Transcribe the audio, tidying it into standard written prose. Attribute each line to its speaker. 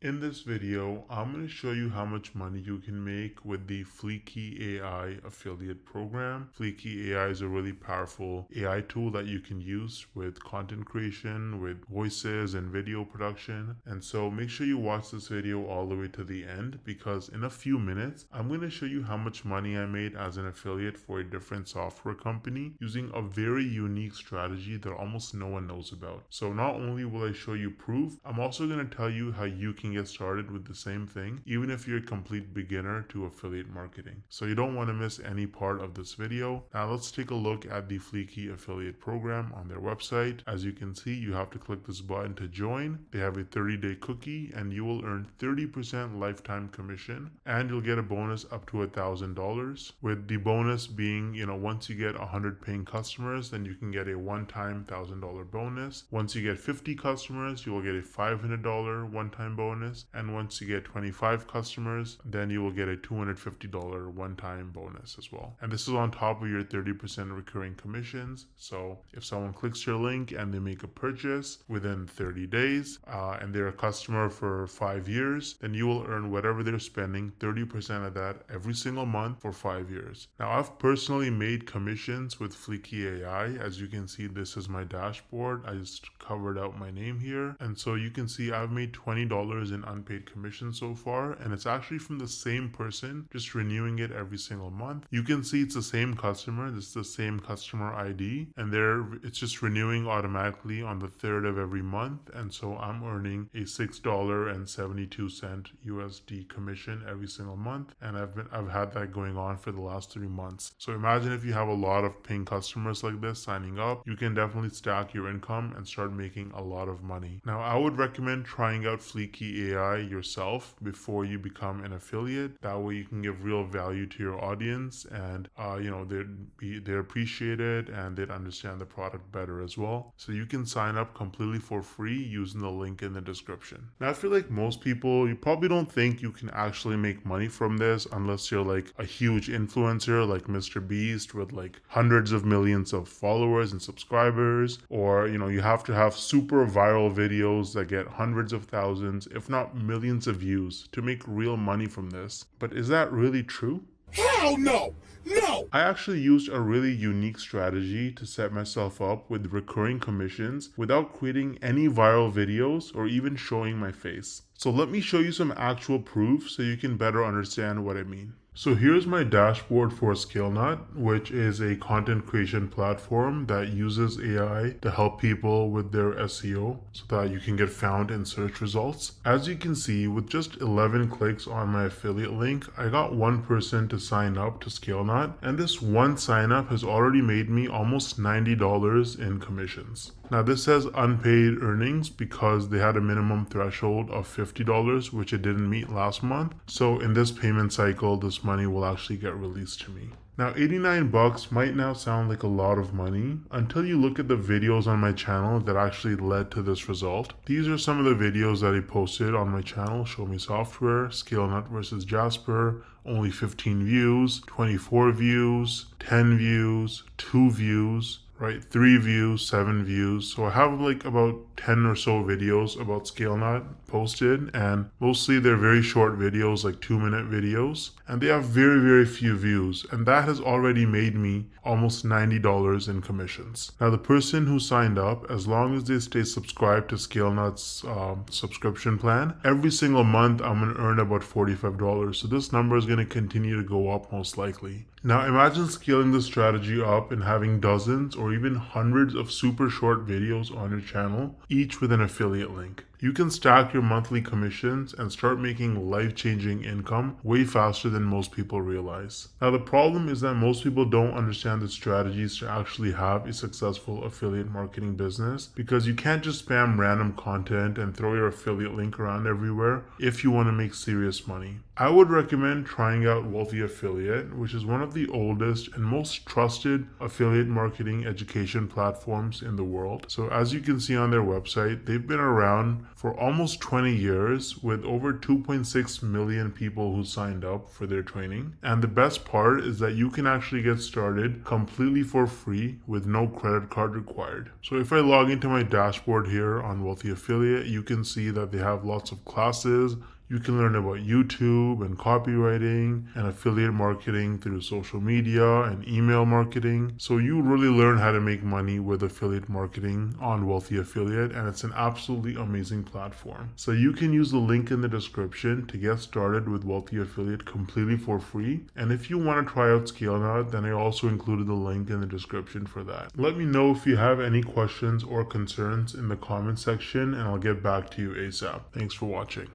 Speaker 1: In this video, I'm going to show you how much money you can make with the Fliki AI affiliate program. Fliki AI is a really powerful AI tool that you can use with content creation, with voices and video production. And so make sure you watch this video all the way to the end because in a few minutes, I'm going to show you how much money I made as an affiliate for a different software company using a very unique strategy that almost no one knows about. So not only will I show you proof, I'm also going to tell you how you can get started with the same thing, even if you're a complete beginner to affiliate marketing. So you don't want to miss any part of this video. Now let's take a look at the Fliki affiliate program on their website. As you can see, you have to click this button to join. They have a 30-day cookie and you will earn 30% lifetime commission and you'll get a bonus up to $1,000, with the bonus being, once you get 100 paying customers, then you can get a one-time $1,000 bonus. Once you get 50 customers, you will get a $500 one-time bonus. And once you get 25 customers, then you will get a $250 one-time bonus as well. And this is on top of your 30% recurring commissions. So if someone clicks your link and they make a purchase within 30 days and they're a customer for 5 years, then you will earn whatever they're spending, 30% of that every single month for 5 years. Now, I've personally made commissions with Fliki AI. As you can see, this is my dashboard. I just covered out my name here. And so you can see I've made $20 in unpaid commission so far, and it's actually from the same person, just renewing it every single month. You can see it's the same customer. This is the same customer ID, and it's just renewing automatically on the 3rd of every month. And so I'm earning a $6.72 USD commission every single month, and I've had that going on for the last 3 months. So imagine if you have a lot of paying customers like this signing up, you can definitely stack your income and start making a lot of money. Now, I would recommend trying out Fliki AI yourself before you become an affiliate. That way you can give real value to your audience, and they'd appreciate it and they'd understand the product better as well. So you can sign up completely for free using the link in the description. Now, I feel like most people, you probably don't think you can actually make money from this unless you're like a huge influencer like Mr. Beast with like hundreds of millions of followers and subscribers, or you have to have super viral videos that get hundreds of thousands, if not millions of views to make real money from this. But is that really true?
Speaker 2: Hell no! No!
Speaker 1: I actually used a really unique strategy to set myself up with recurring commissions without creating any viral videos or even showing my face. So let me show you some actual proof so you can better understand what I mean. So here's my dashboard for ScaleNut, which is a content creation platform that uses AI to help people with their SEO so that you can get found in search results. As you can see, with just 11 clicks on my affiliate link, I got one person to sign up to ScaleNut, and this one sign up has already made me almost $90 in commissions. Now this says unpaid earnings because they had a minimum threshold of $50, which it didn't meet last month. So in this payment cycle, this money will actually get released to me. Now 89 bucks might now sound like a lot of money until you look at the videos on my channel that actually led to this result. These are some of the videos that I posted on my channel: Show Me Software, ScaleNut versus Jasper, only 15 views, 24 views, 10 views, 2 views, right? 3 views, 7 views. So I have like about 10 or so videos about ScaleNut posted, and mostly they're very short videos, like 2-minute videos, and they have very, very few views, and that has already made me almost $90 in commissions. Now the person who signed up, as long as they stay subscribed to ScaleNut's subscription plan, every single month I'm going to earn about $45. So this number is going to continue to go up most likely. Now imagine scaling this strategy up and having dozens or even hundreds of super short videos on your channel, each with an affiliate link. You can stack your monthly commissions and start making life-changing income way faster than most people realize. Now, the problem is that most people don't understand the strategies to actually have a successful affiliate marketing business, because you can't just spam random content and throw your affiliate link around everywhere if you want to make serious money. I would recommend trying out Wealthy Affiliate, which is one of the oldest and most trusted affiliate marketing education platforms in the world. So as you can see on their website, they've been around for almost 20 years with over 2.6 million people who signed up for their training. And the best part is that you can actually get started completely for free with no credit card required. So if I log into my dashboard here on Wealthy Affiliate, you can see that they have lots of classes. You can learn about YouTube and copywriting and affiliate marketing through social media and email marketing. So you really learn how to make money with affiliate marketing on Wealthy Affiliate, and it's an absolutely amazing platform. So you can use the link in the description to get started with Wealthy Affiliate completely for free. And if you want to try out ScaleNut, then I also included the link in the description for that. Let me know if you have any questions or concerns in the comment section, and I'll get back to you ASAP. Thanks for watching.